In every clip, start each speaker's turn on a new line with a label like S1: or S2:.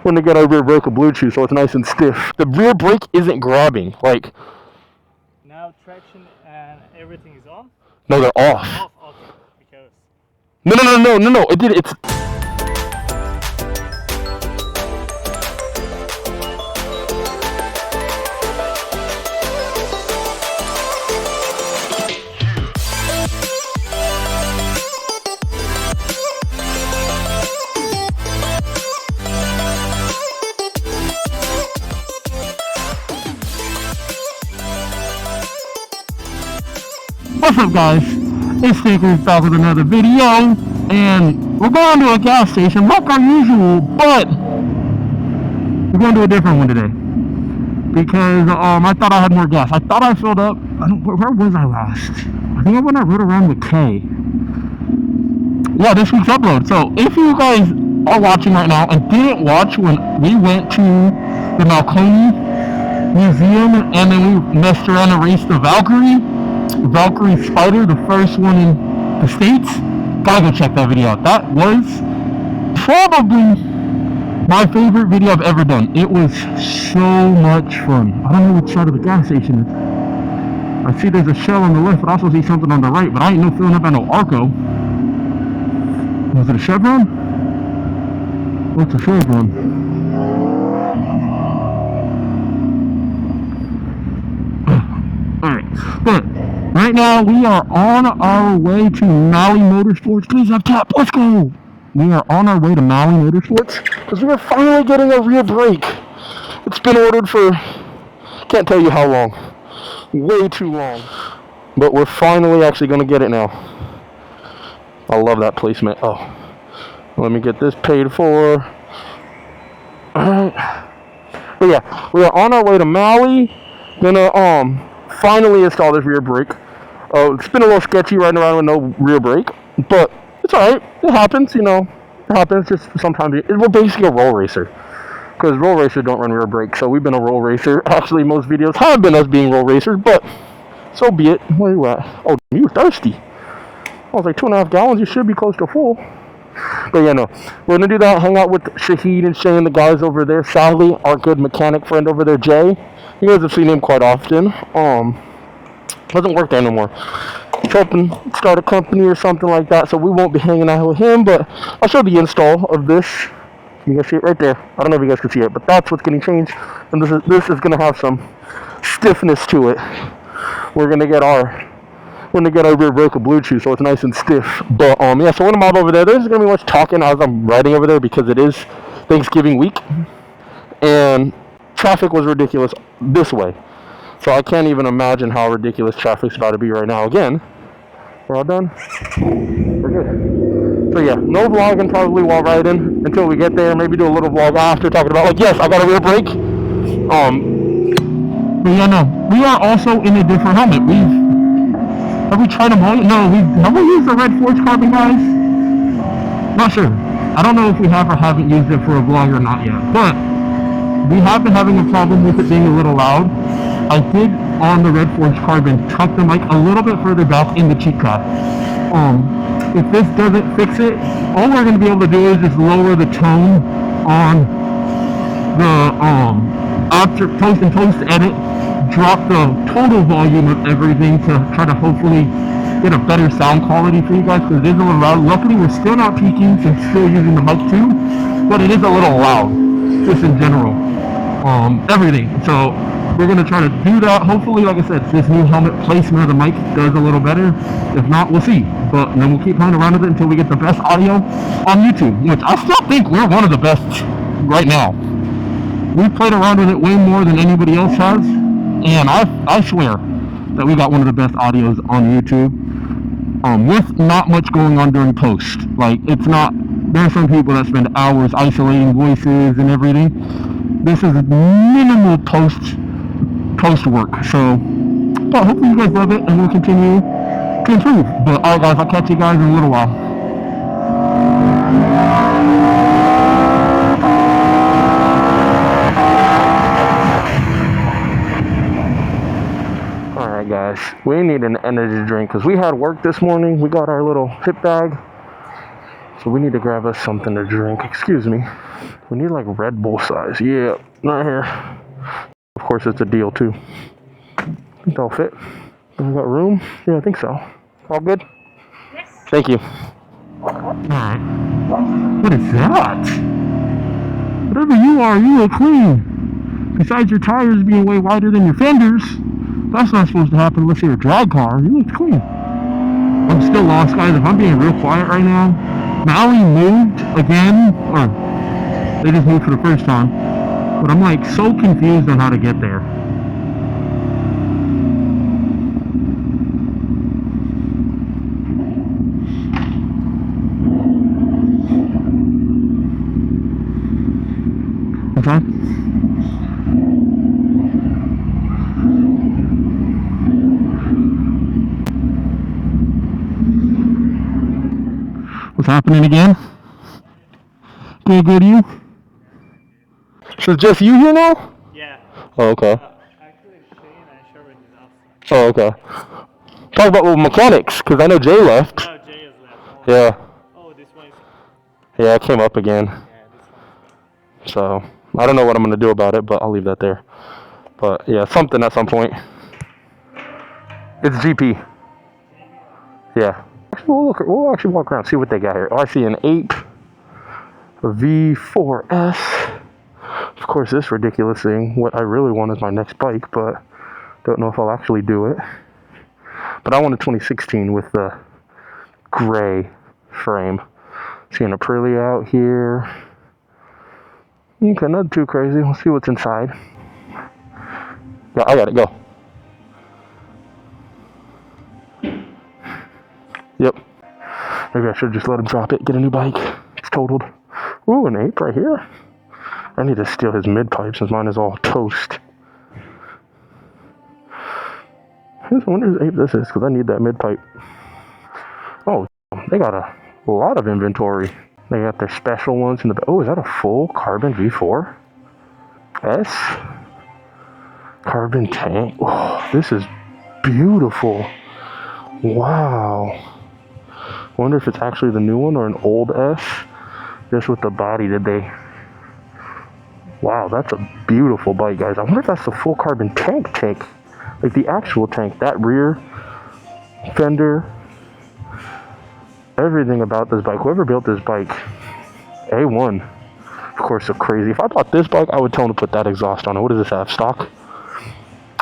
S1: When to get our rear brake a Bluetooth so it's nice and stiff. The rear brake isn't grabbing. Like,
S2: now traction and everything is on?
S1: No, they're off.
S2: Off, okay. Because
S1: No. It did. It's. What's up, guys? It's STICKERZ back with another video, and we're going to a gas station like our usual, but we're going to a different one today because I thought I had more gas. I thought I filled up. Where was I last? I think I went and rode around with Kay. Yeah, this week's upload. So if you guys are watching right now and didn't watch when we went to the Malconi Museum and then we messed around and raced the Valkyrie Spider, the first one in the States, gotta go check that video out. That was probably my favorite video I've ever done. It was so much fun. I don't know which side of the gas station it is. I see there's a Shell on the left, but I also see something on the right, but I ain't no filling up at no Arco. Was it a Chevron? What's a Chevron? Alright, but right now we are on our way to Maui Motorsports. Please have tap. Let's go. We are on our way to Maui Motorsports because we are finally getting a rear brake. It's been ordered for, can't tell you how long. Way too long. But we're finally actually going to get it now. I love that placement. Oh, let me get this paid for. Alright. But yeah, we are on our way to Maui. Gonna finally install this rear brake. It's been a little sketchy riding around with no rear brake, but it's alright. It happens, you know. It happens. Just sometimes we're basically a roll racer, because roll racers don't run rear brakes. So we've been a roll racer. Actually, most videos have been us being roll racers, but so be it. Where you at? Oh, you thirsty? I was like 2.5 gallons. You should be close to full. But yeah, no. We're gonna do that. Hang out with Shahid and Shay and the guys over there. Sadly, our good mechanic friend over there, Jay. You guys have seen him quite often. Doesn't work there no more. He's hoping to start a company or something like that, so we won't be hanging out with him, but I'll show the install of this. You guys see it right there? I don't know if you guys can see it, but that's what's getting changed, and this is gonna have some stiffness to it. We're gonna get our rear brake a Bluetooth so it's nice and stiff. But yeah, so when I'm out over there, there's gonna be much talking as I'm riding over there because it is Thanksgiving week, and traffic was ridiculous this way. So I can't even imagine how ridiculous traffic's about to be right now. Again, we're all done. We're good. So yeah, no vlogging probably while riding until we get there. Maybe do a little vlog after talking about like, yes, I got a rear brake. But yeah, no, we are also in a different helmet. Have we tried them all? No, have we used the red forged carbon, guys? Not sure. I don't know if we have or haven't used it for a vlog or not yet, but we have been having a problem with it being a little loud. I did, on the red forged carbon, tuck the mic a little bit further back in the cheek cap. If this doesn't fix it, all we're going to be able to do is just lower the tone on the after post and post edit, drop the total volume of everything to try to hopefully get a better sound quality for you guys, because it is a little loud. Luckily, we're still not peaking, so still using the mic too, but it is a little loud, just in general. Everything. So we're going to try to do that. Hopefully, like I said, this new helmet placement of the mic does a little better. If not, we'll see. But then we'll keep playing around with it until we get the best audio on YouTube, which I still think we're one of the best right now. We've played around with it way more than anybody else has, and I swear that we got one of the best audios on YouTube, with not much going on during post. Like, it's not, there are some people that spend hours isolating voices and everything. This is minimal post work, so, but hopefully you guys love it and we'll continue to improve. But alright guys, I'll catch you guys in a little while. Alright guys, we need an energy drink because we had work this morning. We got our little hip bag, so So we need to grab us something to drink. Excuse me. We need like Red Bull size. Yeah, not here. Of course, it's a deal too. I think that'll fit. We got room? Yeah, I think so. All good?
S2: Yes.
S1: Thank you. Alright. What is that? Whatever you look clean. Besides your tires being way wider than your fenders, that's not supposed to happen unless you're a drag car. You look clean. I'm still lost, guys. If I'm being real quiet right now, Maui moved again, or they just moved for the first time. But I'm like so confused on how to get there. Okay. What's happening again? Good, you? So it's just you here now?
S2: Yeah.
S1: Oh, okay.
S2: Actually, Shane and Sherwin is outside.
S1: Oh, okay. Talk about with mechanics, because I know Jay left.
S2: Oh, Jay is left. Oh.
S1: Yeah.
S2: Oh, this one is.
S1: Yeah, it came up again.
S2: Yeah, this one.
S1: So, I don't know what I'm going to do about it, but I'll leave that there. But, yeah, something at some point. It's GP. Yeah. We'll actually walk around, see what they got here. Oh, I see an 8 V4S. Of course, this ridiculous thing. What I really want is my next bike, but don't know if I'll actually do it. But I want a 2016 with the gray frame. See an Aprilia out here. Okay, not too crazy. We'll see what's inside. Yeah, I got it. Go. Yep. Maybe I should just let him drop it. Get a new bike. It's totaled. Ooh, an ape right here. I need to steal his mid-pipe since mine is all toast. I wonder whose ape this is, because I need that mid-pipe. Oh, they got a lot of inventory. They got their special ones in the... Oh, is that a full carbon V4? S? Carbon tank. Oh, this is beautiful. Wow. Wonder if it's actually the new one or an old S. Just with the body that they... Wow, that's a beautiful bike, guys. I wonder if that's the full carbon tank. Like the actual tank. That rear fender. Everything about this bike. Whoever built this bike, A1. Of course, so crazy. If I bought this bike, I would tell them to put that exhaust on it. What does this have? Stock?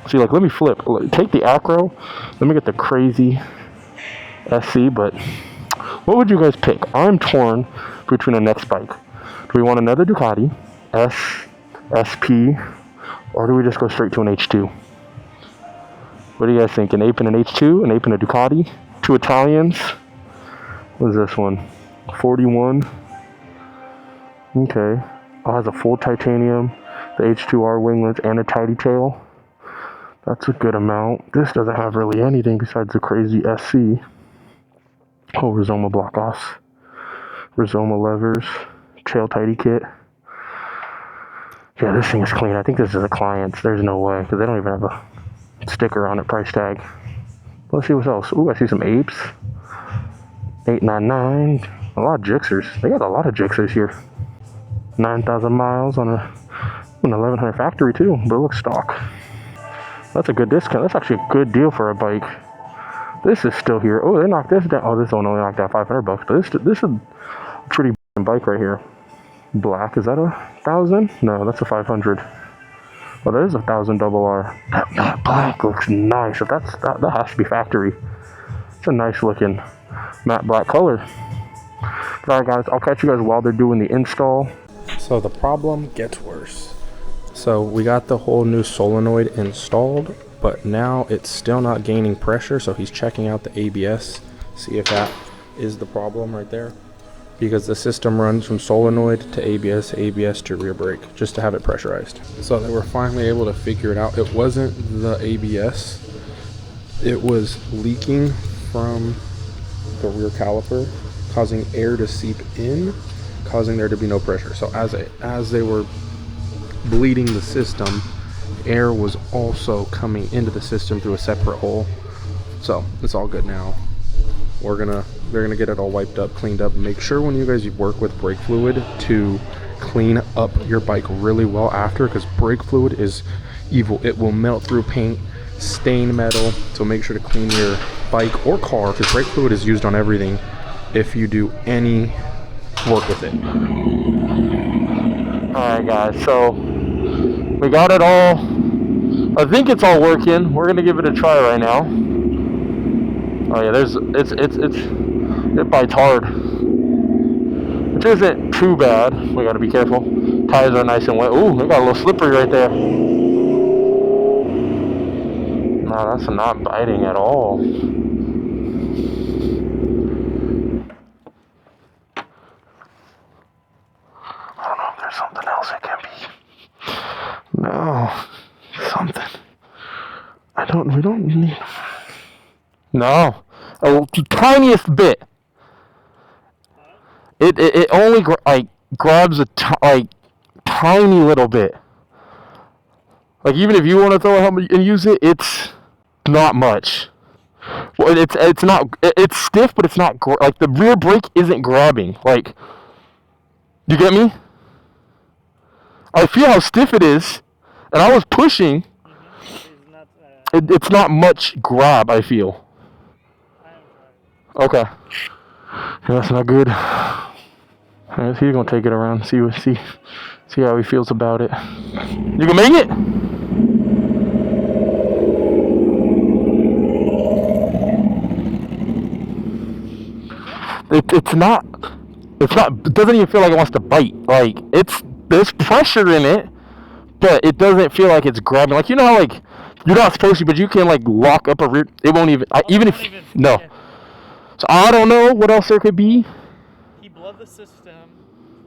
S1: See, like, let me flip. Take the Acro. Let me get the crazy SC, but what would you guys pick? I'm torn between a next bike. Do we want another Ducati, SP, or do we just go straight to an H2? What do you guys think? An ape and an H2? An ape and a Ducati? 2 Italians? What is this one? 41. Okay. Oh, it has a full titanium, the H2R winglets, and a tidy tail. That's a good amount. This doesn't have really anything besides the crazy SC. Oh, Rizoma block offs. Rizoma levers. Tail tidy kit. Yeah, this thing is clean. I think this is a client's. There's no way, because they don't even have a sticker on it, price tag. Let's see what else. Ooh, I see some apes. 899. A lot of Gixxers. They got a lot of Gixxers here. 9,000 miles on an 1100 factory too, but it looks stock. That's a good discount. That's actually a good deal for a bike. This is still here. Oh, they knocked this down. Oh, this one only knocked out $500, but this is a pretty bike right here. Black, is that 1,000? No, that's a 500. Well, that is 1,000 double R. That black looks nice. If that has to be factory. It's a nice looking matte black color. Alright guys, I'll catch you guys while they're doing the install.
S3: So the problem gets worse. So we got the whole new solenoid installed, but now it's still not gaining pressure, so he's checking out the ABS, see if that is the problem right there. Because the system runs from solenoid to ABS to rear brake, just to have it pressurized. So they were finally able to figure it out. It wasn't the ABS, it was leaking from the rear caliper, causing air to seep in, causing there to be no pressure. So as they were bleeding the system, air was also coming into the system through a separate hole. So it's all good now. We're gonna They're gonna get it all wiped up, cleaned up. Make sure when you guys work with brake fluid to clean up your bike really well after, because brake fluid is evil. It will melt through paint, stain metal. So make sure to clean your bike or car, because brake fluid is used on everything if you do any work with it.
S1: Alright guys, so we got it all. I think it's all working. We're gonna give it a try right now. Oh yeah, it bites hard, which isn't too bad. We gotta be careful. Tires are nice and wet. Ooh, it got a little slippery right there. No, that's not biting at all. I don't know if there's something else it can be. No, something. We don't need. No, the tiniest bit. It only grabs a tiny little bit. Like even if you want to throw a helmet and use it, it's not much. Well, it's stiff, but it's not like the rear brake isn't grabbing. Like, you get me? I feel how stiff it is, and I was pushing. It's not much grab, I feel. Okay. Yeah, that's not good. Right, so he's gonna take it around, see how he feels about it. You can make it? It doesn't even feel like it wants to bite. Like, there's pressure in it, but it doesn't feel like it's grabbing. Like, you know how, like, you're not supposed to, but you can, like, lock up a rear. It won't even, no. So I don't know what else there could be.
S2: He blew the system.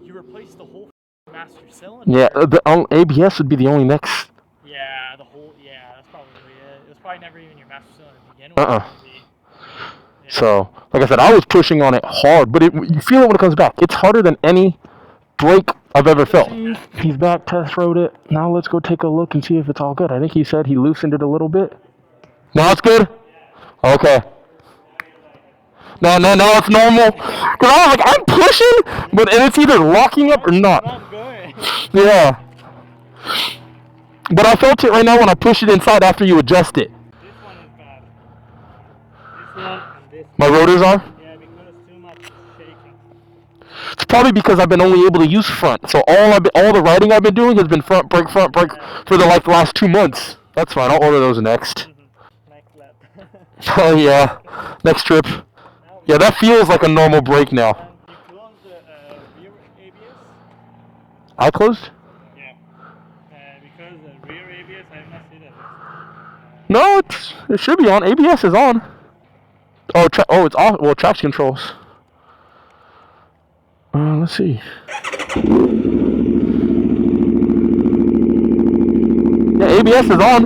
S2: You replaced the whole master cylinder.
S1: Yeah, the ABS would be the only next.
S2: Yeah, that's probably it. It was probably never even your master cylinder to begin with. Yeah.
S1: So, like I said, I was pushing on it hard, but you feel it when it comes back. It's harder than any brake I've ever felt. He's back, test rode it. Now let's go take a look and see if it's all good. I think he said he loosened it a little bit. Now it's good? Okay. No, it's normal. Cause I'm pushing, and it's either locking up or not. Yeah. But I felt it right now when I push it inside after you adjust it.
S2: This one is bad. This one and this one.
S1: My rotors are?
S2: Yeah, because too much shaking.
S1: It's probably because I've been only able to use front. So all the riding I've been doing has been front brake for the last 2 months. That's fine. I'll order those next.
S2: Next lap.
S1: Oh yeah, next trip. Yeah, that feels like a normal brake now.
S2: You closed the rear ABS?
S1: I closed?
S2: Yeah. Because the rear ABS, I have not seen it.
S1: No, it should be on. ABS is on. Oh, it's off. Well, traction controls. Let's see. Yeah, ABS is on.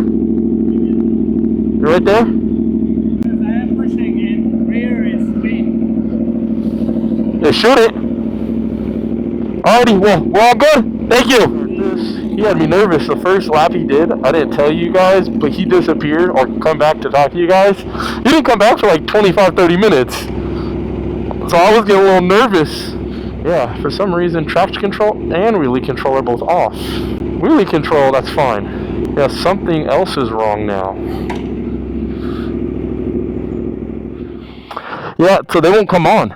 S1: You're right there.
S2: Because I am pushing in, rear is straight.
S1: It shouldn't. Alrighty, well, we're all good. Thank you. He had me nervous the first lap he did. I didn't tell you guys, but he disappeared or come back to talk to you guys. He didn't come back for like 25-30 minutes. So I was getting a little nervous. Yeah, for some reason, traction control and wheelie control are both off. Wheelie control, that's fine. Yeah, something else is wrong now. Yeah, so they won't come on.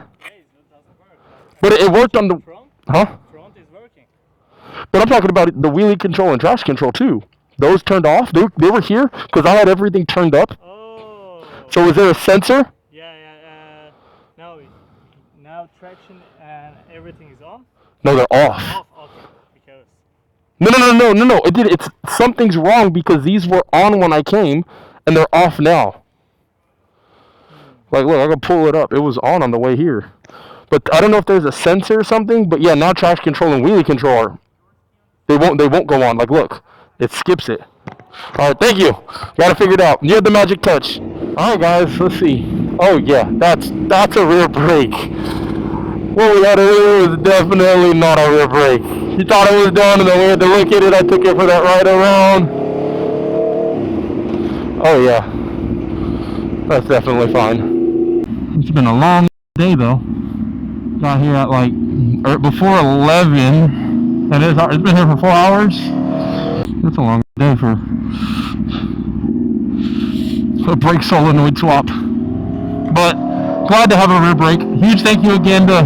S1: But it worked on the... Huh?
S2: Front is working.
S1: But I'm talking about the wheelie control and traction control too. Those turned off. They were here because I had everything turned up.
S2: Oh.
S1: So is there a sensor?
S2: Yeah. No, now traction and everything is on.
S1: No, they're off.
S2: Okay. Because.
S1: No. It's something's wrong because these were on when I came, and they're off now. Like, look, I can pull it up. It was on the way here. But I don't know if there's a sensor or something. But yeah, now traction control and wheelie control they won't go on. Like, look, it skips it. All right, thank you. Got it figured out. You have the magic touch. All right, guys, let's see. Oh yeah, that's a rear brake. What we got earlier was definitely not a rear brake. You thought it was done, and then we had to look at it. I took it for that ride around. Oh yeah, that's definitely fine. It's been a long day though. Got here at like before 11, and it's been here for 4 hours. That's a long day for a brake solenoid swap. But glad to have a rear brake. Huge thank you again to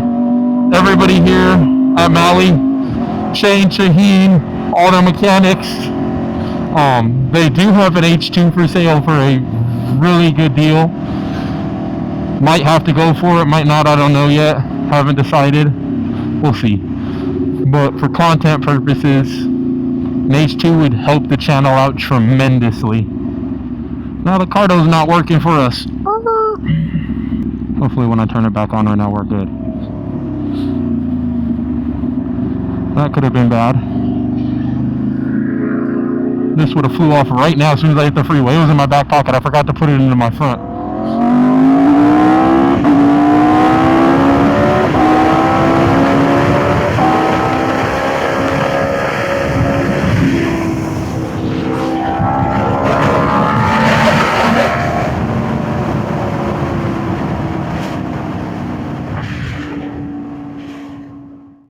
S1: everybody here at Mally, Shane, Shaheen, all their mechanics. They do have an H2 for sale for a really good deal. Might have to go for it, might not, I don't know yet. Haven't decided. We'll see. But for content purposes, an H2 would help the channel out tremendously. Now the Cardo's not working for us. Hopefully when I turn it back on right now we're good. That could have been bad. This would have flew off right now as soon as I hit the freeway. It was in my back pocket. I forgot to put it into my front.